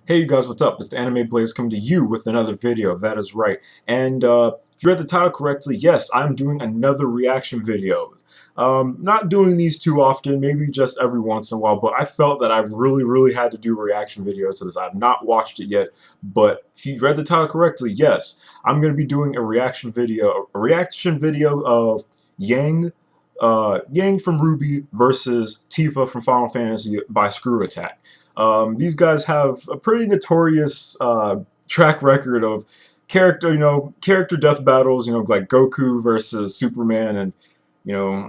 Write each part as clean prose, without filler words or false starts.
Hey you guys, what's up? It's the Anime Blaze coming to you with another video, that is right. And if you read the title correctly, yes, I'm doing another reaction video. Not doing these too often, maybe just every once in a while, but I felt that I really had to do a reaction video to this. I've not watched it yet, but if you read the title correctly, yes, I'm going to be doing a reaction video of Yang from Ruby versus Tifa from Final Fantasy by Screw Attack. These guys have a pretty notorious track record of character death battles, like Goku versus Superman, and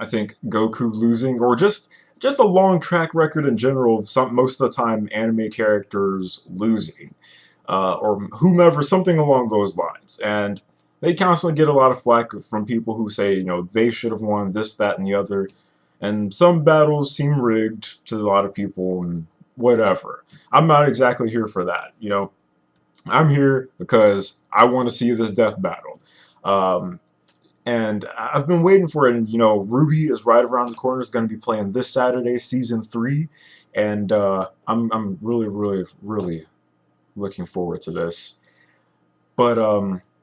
I think Goku losing, or just a long track record in general of most of the time anime characters losing, or whomever, something along those lines. And they constantly get a lot of flack from people who say, they should have won this, that, and the other. And some battles seem rigged to a lot of people, and whatever. I'm not exactly here for that, I'm here because I want to see this death battle. And I've been waiting for it, and Ruby is right around the corner. It's going to be playing this Saturday, Season 3, and I'm really looking forward to this. But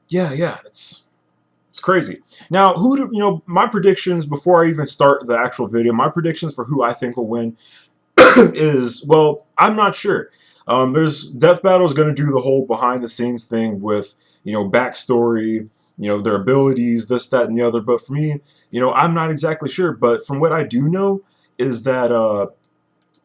yeah, it's crazy. Now, my predictions before I even start the actual video, my predictions for who I think will win is, well, I'm not sure. There's Death Battle is going to do the whole behind the scenes thing with, backstory, their abilities, this, that, and the other. But for me, I'm not exactly sure. But from what I do know is that,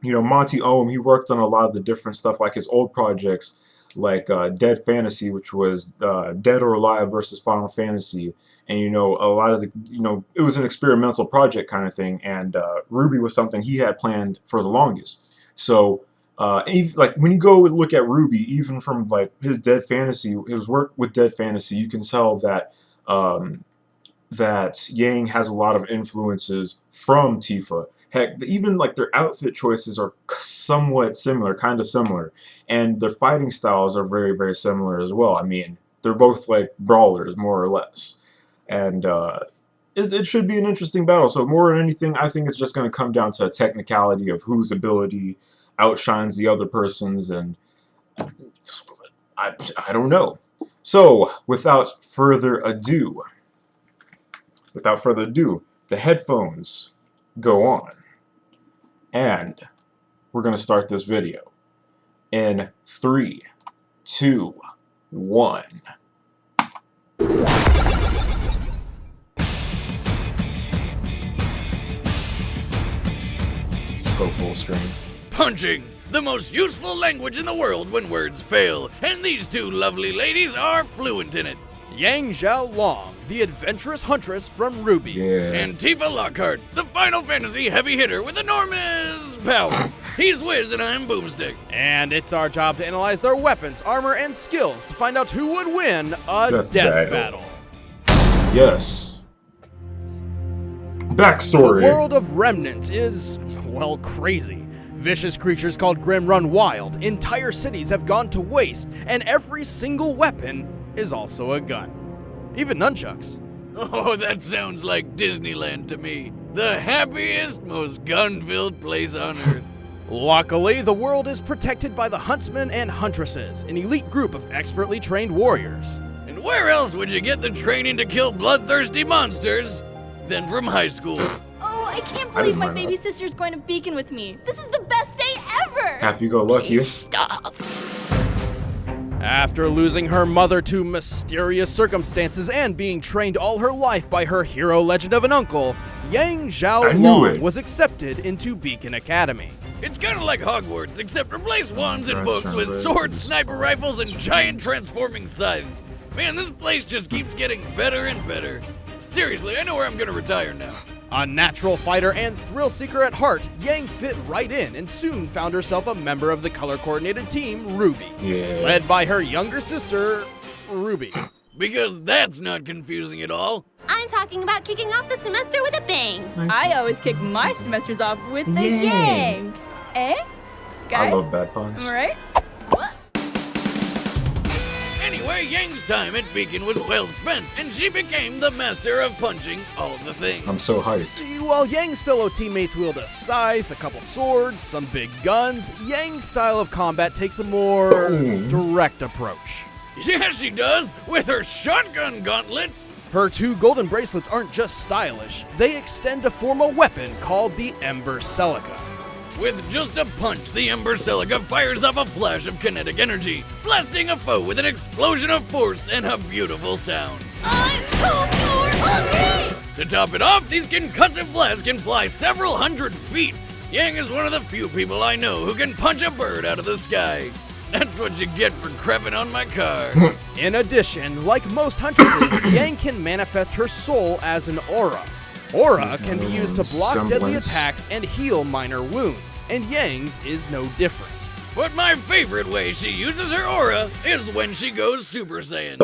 Monty Ohm, he worked on a lot of the different stuff, like his old projects, like Dead Fantasy, which was Dead or Alive versus Final Fantasy. And, a lot of the, it was an experimental project kind of thing. And Ruby was something he had planned for the longest. So, like, when you go look at Ruby, even from, like, his Dead Fantasy, his work with Dead Fantasy, you can tell that, that Yang has a lot of influences from Tifa. Heck, even, like, their outfit choices are somewhat similar, kind of similar. And their fighting styles are very similar as well. I mean, they're both, like, brawlers, more or less. And it should be an interesting battle. So more than anything, I think it's just going to come down to a technicality of whose ability outshines the other person's, and I don't know. So without further ado, the headphones go on, and we're going to start this video in 3, 2, 1. Go full screen. Punching, the most useful language in the world when words fail, and these two lovely ladies are fluent in it. Yang Zhao Long, the adventurous huntress from Ruby. Yeah. And Tifa Lockhart, the Final Fantasy heavy hitter with enormous power. He's Wiz and I'm Boomstick. And it's our job to analyze their weapons, armor, and skills to find out who would win a death battle. Yes. Backstory. The world of Remnant is, well, crazy. Vicious creatures called Grim run wild, entire cities have gone to waste, and every single weapon is also a gun. Even nunchucks. Oh, that sounds like Disneyland to me. The happiest, most gun-filled place on Earth. Luckily, the world is protected by the Huntsmen and Huntresses, an elite group of expertly trained warriors. And where else would you get the training to kill bloodthirsty monsters than from high school? Oh, I can't believe my baby sister's going to Beacon with me. This is the best day ever! Happy-go-lucky. Stop. After losing her mother to mysterious circumstances and being trained all her life by her hero legend of an uncle, Yang Zhao Long was accepted into Beacon Academy. It's kind of like Hogwarts, except replace wands and books with swords, sniper rifles, and giant transforming scythes. Man, this place just keeps getting better and better. Seriously, I know where I'm gonna retire now. A natural fighter and thrill seeker at heart, Yang fit right in and soon found herself a member of the color-coordinated team, Ruby. Yeah. Led by her younger sister, Ruby. Because that's not confusing at all. I'm talking about kicking off the semester with a bang. I always kick my semesters off with the yang. Eh? Guys? I love bad puns. Am I right? Anyway, Yang's time at Beacon was well spent, and she became the master of punching all the things. I'm so hyped. See, while Yang's fellow teammates wield a scythe, a couple swords, some big guns, Yang's style of combat takes a more direct approach. Yeah, she does, with her shotgun gauntlets. Her 2 golden bracelets aren't just stylish, they extend to form a weapon called the Ember Celica. With just a punch, the Ember Celica fires off a flash of kinetic energy, blasting a foe with an explosion of force and a beautiful sound. I'm so hungry! To top it off, these concussive blasts can fly several hundred feet. Yang is one of the few people I know who can punch a bird out of the sky. That's what you get for crapping on my car. In addition, like most huntresses, Yang can manifest her soul as an aura. Aura can be used to block deadly attacks and heal minor wounds, and Yang's is no different. But my favorite way she uses her aura is when she goes Super Saiyan.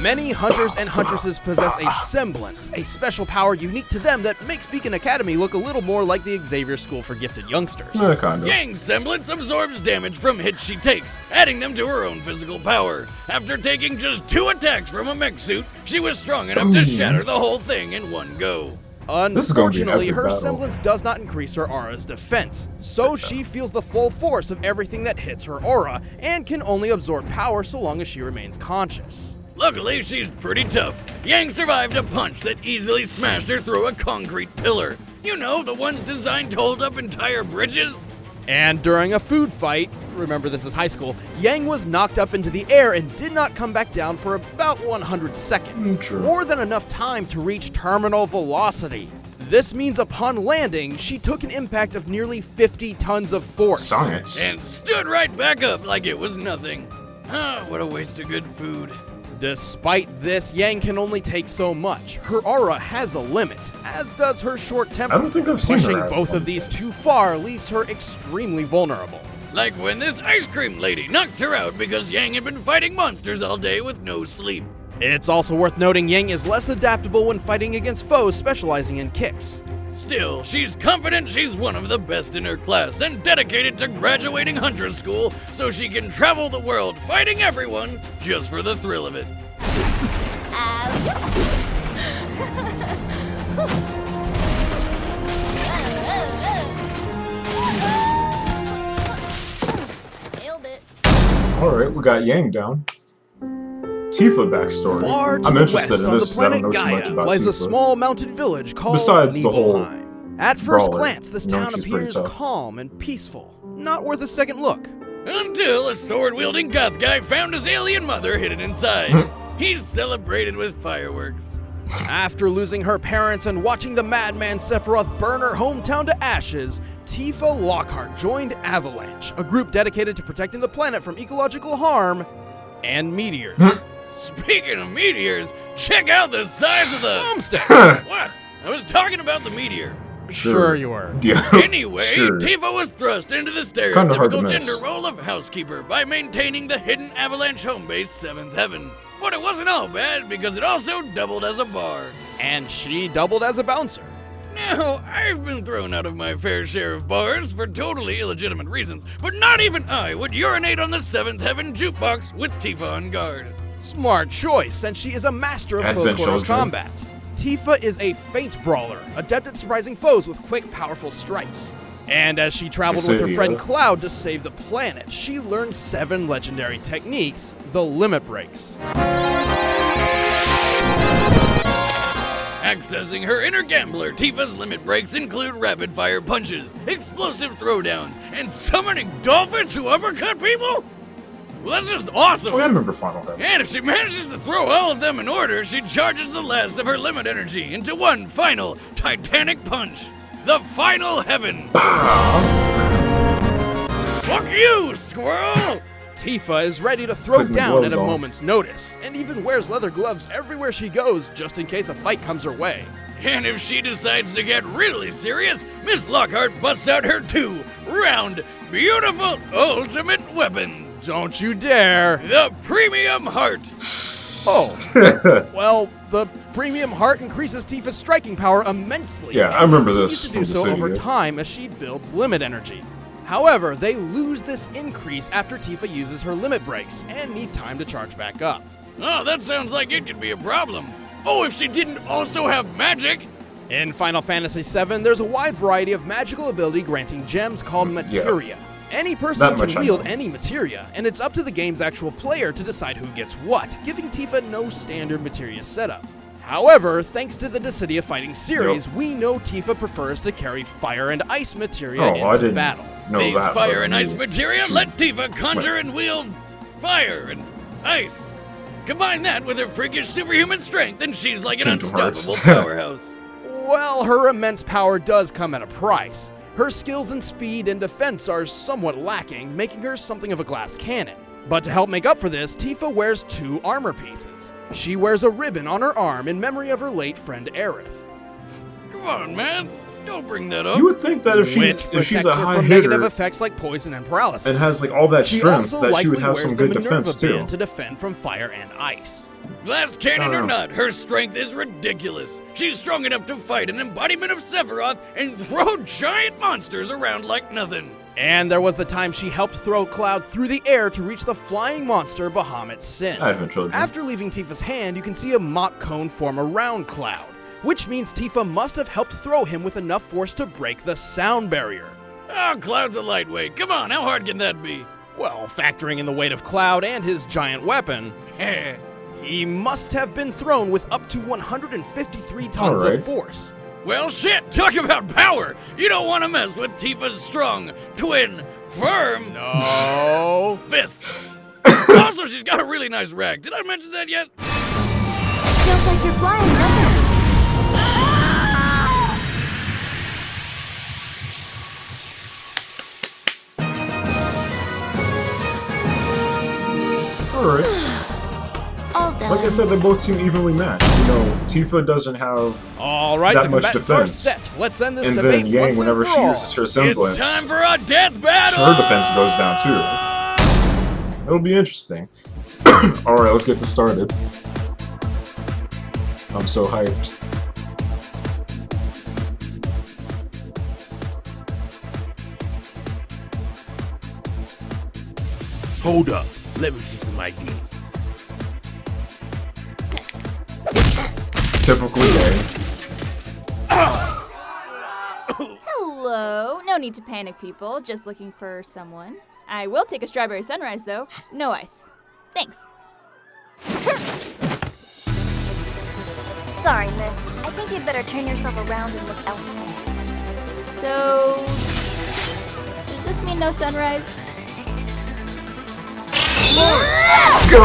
Many hunters and huntresses possess a semblance, a special power unique to them that makes Beacon Academy look a little more like the Xavier School for Gifted Youngsters. Kind of. Yang's semblance absorbs damage from hits she takes, adding them to her own physical power. After taking just 2 attacks from a mech suit, she was strong enough to shatter the whole thing in one go. Unfortunately, her battle. semblance does not increase her aura's defense, so she feels the full force of everything that hits her aura, and can only absorb power so long as she remains conscious. Luckily, she's pretty tough. Yang survived a punch that easily smashed her through a concrete pillar. You know, the ones designed to hold up entire bridges? And during a food fight, remember this is high school, Yang was knocked up into the air and did not come back down for about 100 seconds. True. More than enough time to reach terminal velocity. This means upon landing, she took an impact of nearly 50 tons of force. Science. And stood right back up like it was nothing. Ah, what a waste of good food. Despite this, Yang can only take so much. Her aura has a limit, as does her short temper. I don't think I've seen her Pushing at both one of these too far leaves her extremely vulnerable. Like when this ice cream lady knocked her out because Yang had been fighting monsters all day with no sleep. It's also worth noting Yang is less adaptable when fighting against foes specializing in kicks. Still, she's confident she's one of the best in her class and dedicated to graduating Huntress School so she can travel the world fighting everyone just for the thrill of it. Nailed it. Alright, we got Yang down. Tifa backstory. Far to I'm the interested west in on this the 'cause I don't planet know too much Gaia about lies a Tifa. small mounted village called Besides the whole Nibelheim. At first brawler, glance, this knowing town she's pretty appears tough. calm and peaceful. Not worth a second look. Until a sword-wielding goth guy found his alien mother hidden inside. He's celebrated with fireworks. After losing her parents and watching the madman Sephiroth burn her hometown to ashes, Tifa Lockhart joined Avalanche, a group dedicated to protecting the planet from ecological harm and meteors. Speaking of meteors, check out the size of the... Thumbstick! What? I was talking about the meteor. Sure you were. Yeah. Anyway, Sure. Tifa was thrust into the Kinda hard to stereotypical miss. gender role of housekeeper by maintaining the hidden Avalanche home base 7th Heaven. But it wasn't all bad because it also doubled as a bar. And she doubled as a bouncer. Now, I've been thrown out of my fair share of bars for totally illegitimate reasons, but not even I would urinate on the 7th Heaven jukebox with Tifa on guard. Smart choice, since she is a master of Advent close quarters children. combat. Tifa is a feint brawler, adept at surprising foes with quick, powerful strikes. And as she traveled with her Dissidia. friend Cloud to save the planet, she learned 7 legendary techniques, the limit breaks. Accessing her inner gambler, Tifa's limit breaks include rapid-fire punches, explosive throwdowns, and summoning dolphins who uppercut people? Well, that's just awesome! Oh, I remember Final Heaven. And if she manages to throw all of them in order, she charges the last of her limit energy into one final titanic punch. The Final Heaven! Fuck you, squirrel! Tifa is ready to throw Putting the down at gloves a on. moment's notice, and even wears leather gloves everywhere she goes just in case a fight comes her way. And if she decides to get really serious, Miss Lockhart busts out her 2 round, beautiful ultimate weapons. Don't you dare! The Premium Heart. Oh. Well, the premium heart increases Tifa's striking power immensely. Yeah, and I remember continues this to do from so over Dissidia. time as she builds limit energy. However, they lose this increase after Tifa uses her limit breaks and need time to charge back up. Oh, that sounds like it could be a problem. Oh, if she didn't also have magic! In Final Fantasy VII, there's a wide variety of magical ability granting gems called materia. Any person can wield any materia, and it's up to the game's actual player to decide who gets what, giving Tifa no standard materia setup. However, thanks to the Dissidia Fighting series, we know Tifa prefers to carry fire and ice materia into battle. These fire and ice materia let Tifa conjure and wield fire and ice. Combine that with her freakish superhuman strength, and she's like an unstoppable powerhouse. Well, her immense power does come at a price. Her skills in speed and defense are somewhat lacking, making her something of a glass cannon. But to help make up for this, Tifa wears 2 armor pieces. She wears a ribbon on her arm in memory of her late friend Aerith. Come on, man. Don't bring that up. You would think that if she's a high hitter negative effects like poison and paralysis, and has like all that strength, that she would have some good defense too. To defend from fire and ice. Glass cannon or not, her strength is ridiculous. She's strong enough to fight an embodiment of Sephiroth and throw giant monsters around like nothing. And there was the time she helped throw Cloud through the air to reach the flying monster Bahamut Sin. After leaving Tifa's hand, you can see a Mach cone form around Cloud, which means Tifa must have helped throw him with enough force to break the sound barrier. Oh, Cloud's a lightweight. Come on, how hard can that be? Well, factoring in the weight of Cloud and his giant weapon, he must have been thrown with up to 153 tons of force. Well, shit, talk about power! You don't want to mess with Tifa's strong, twin, firm, fists. Also, she's got a really nice rag. Did I mention that yet? Feels like you're flying, doesn't it? Alright. All done. Like I said, they both seem evenly matched. You know, Tifa doesn't have that much defense. Set. Let's end this and debate then Yang, whenever she uses her semblance, it's time for a death battle! her defense goes down too. It'll be interesting. Alright, let's get this started. I'm so hyped. Hold up. Let me see some ID. Typical Yang. Hello. No need to panic, people. Just looking for someone. I will take a strawberry sunrise, though. No ice. Thanks. Sorry, miss. I think you'd better turn yourself around and look elsewhere. So, does this mean no sunrise? Go!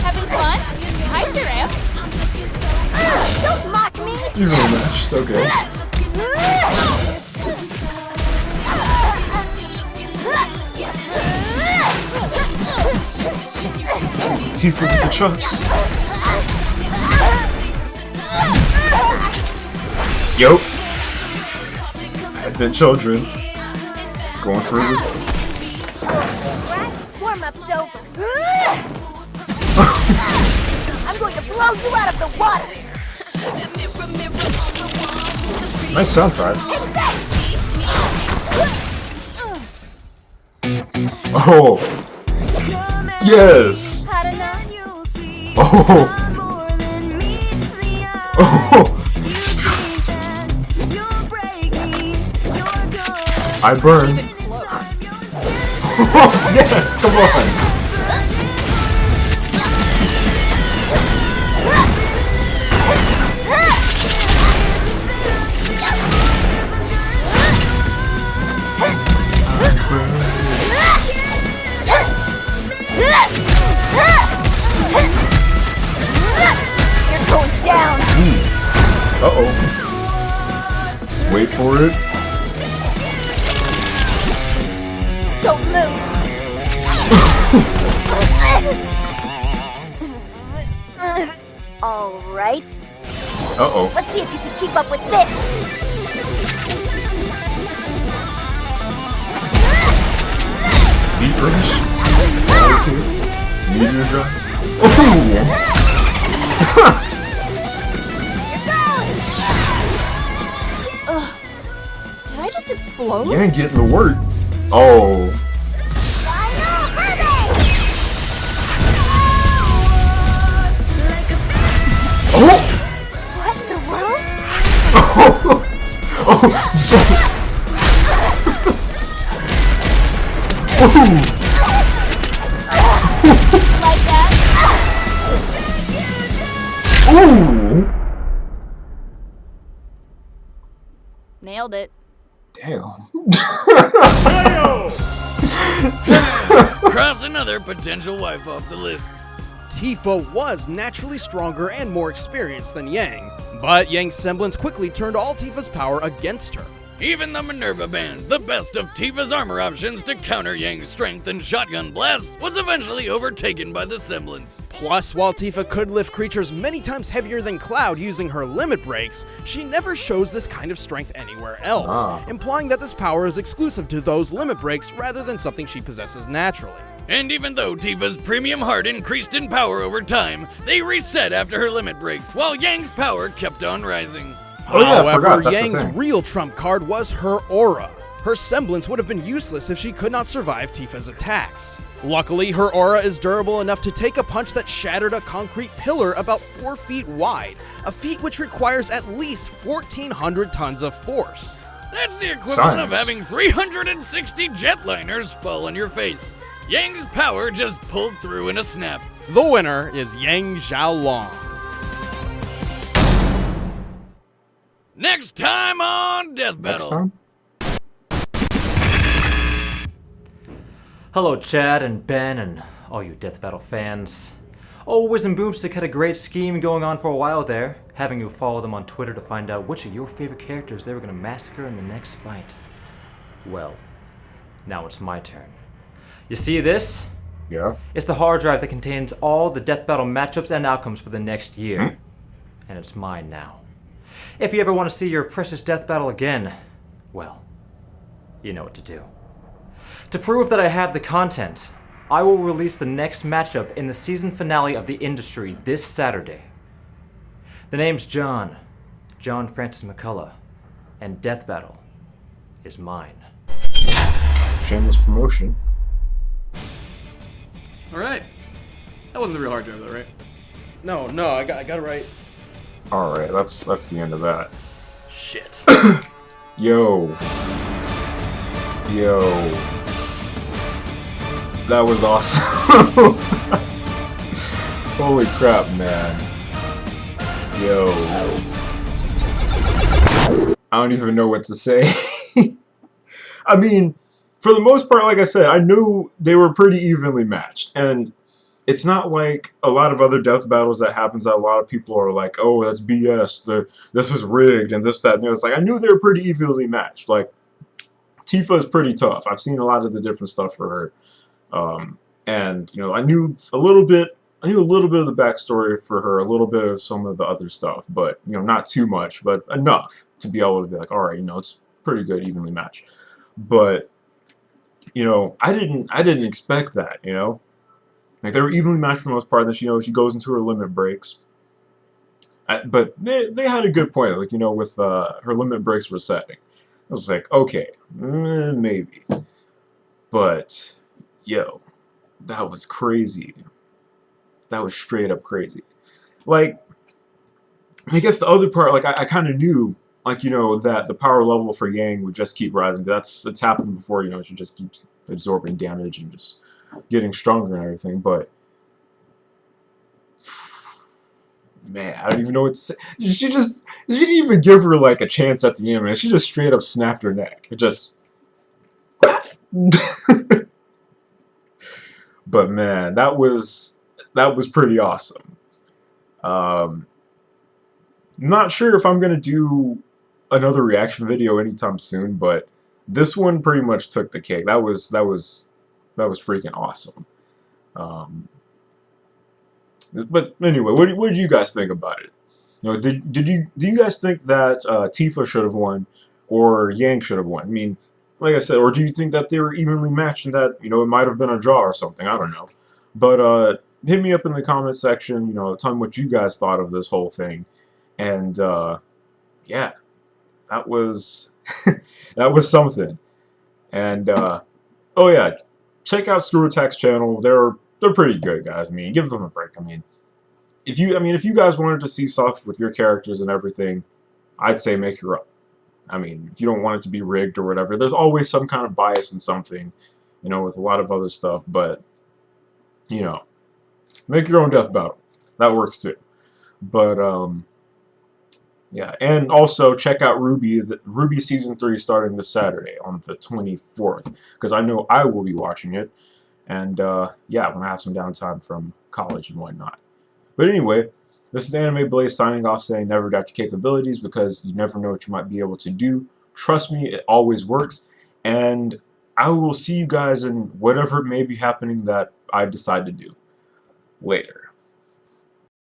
Having fun? I sure am. Don't mock me! Evenly matched, okay. Tifa with the chucks. Yo. Advent children. Going for it. Warm-up's over. I'm going to blow you out of the water! Nice soundtrack. Oh. Yes. Oh. Oh. I burn. Oh, yeah, come on. You're going down. Uh-oh. Wait for it. Don't move. All right. Uh-oh. Let's see if you can keep up with this. Deep Rush? Okay. Meteor Drop? Oh! Ugh. Did I just explode? You ain't getting to work. Oh. Oh! What in the world? Oh! Like that? Ooh! Nailed it. Damn. Cross another potential wife off the list. Tifa was naturally stronger and more experienced than Yang, but Yang's semblance quickly turned all Tifa's power against her. Even the Minerva Band, the best of Tifa's armor options to counter Yang's strength and shotgun blast, was eventually overtaken by the semblance. Plus, while Tifa could lift creatures many times heavier than Cloud using her limit breaks, she never shows this kind of strength anywhere else, implying that this power is exclusive to those limit breaks rather than something she possesses naturally. And even though Tifa's premium heart increased in power over time, they reset after her limit breaks, while Yang's power kept on rising. Oh yeah, I forgot. However, That's the Yang's thing. real trump card was her aura. Her semblance would have been useless if she could not survive Tifa's attacks. Luckily, her aura is durable enough to take a punch that shattered a concrete pillar about 4 feet wide, a feat which requires at least 1,400 tons of force. That's the equivalent of Science. having 360 jetliners fall on your face. Yang's power just pulled through in a snap. The winner is Yang Xiaolong. Next time on Death Next Battle. time? Hello, Chad and Ben and all you Death Battle fans. Oh, Wiz and Boomstick had a great scheme going on for a while there, having you follow them on Twitter to find out which of your favorite characters they were going to massacre in the next fight. Well, now it's my turn. You see this? Yeah. It's the hard drive that contains all the Death Battle matchups and outcomes for the next year. And it's mine now. If you ever want to see your precious Death Battle again, well, you know what to do. To prove that I have the content, I will release the next matchup in the season finale of The Industry this Saturday. The name's John Francis McCullough, and Death Battle is mine. Shameless promotion. Alright. That wasn't the real hard drive though, right? No, I got it right. Alright, that's the end of that. Shit. Yo. That was awesome. Holy crap, man. Yo. I don't even know what to say. I mean, for the most part, like I said, I knew they were pretty evenly matched. And it's not like a lot of other death battles that happens that a lot of people are like, oh, that's BS. This is rigged and this, that, and the other. It's like, I knew they were pretty evenly matched. Like, Tifa is pretty tough. I've seen a lot of the different stuff for her. And, you know, I knew a little bit of the backstory for her, a little bit of some of the other stuff, but, you know, not too much, but enough to be able to be like, all right, you know, it's pretty good, evenly matched. But, you know, I didn't expect that, you know? Like, they were evenly matched for the most part. Then she, you know, she goes into her limit breaks. But they had a good point, like, you know, with her limit breaks resetting. I was like, okay, maybe. But, yo, that was crazy. That was straight up crazy. Like, I guess the other part, like, I kind of knew, like, you know, that the power level for Yang would just keep rising. It's happened before, you know, she just keeps absorbing damage and just getting stronger and everything, but man, I don't even know what to say. She didn't even give her like a chance at the end, man. She just straight up snapped her neck. It just but man, that was pretty awesome. Not sure if I'm gonna do another reaction video anytime soon, but this one pretty much took the cake. That was freaking awesome. But anyway, what did you guys think about it? You know, do you guys think that Tifa should have won or Yang should have won? I mean, like I said, or do you think that they were evenly matched and that, you know, it might have been a draw or something? I don't know. But hit me up in the comment section, you know, tell me what you guys thought of this whole thing. And yeah, that was that was something. And oh yeah, check out Screw Attack's channel. They're pretty good, guys. I mean, give them a break. I mean, if you guys wanted to see stuff with your characters and everything, I'd say make your own. I mean, if you don't want it to be rigged or whatever, there's always some kind of bias in something, you know, with a lot of other stuff. But you know, make your own death battle. That works too. But yeah, and also check out Ruby Season 3 starting this Saturday on the 24th, because I know I will be watching it. And yeah, when I have some downtime from college and whatnot. But anyway, this is the Anime Blaze signing off, saying never doubt your capabilities, because you never know what you might be able to do. Trust me, it always works. And I will see you guys in whatever may be happening that I decide to do later.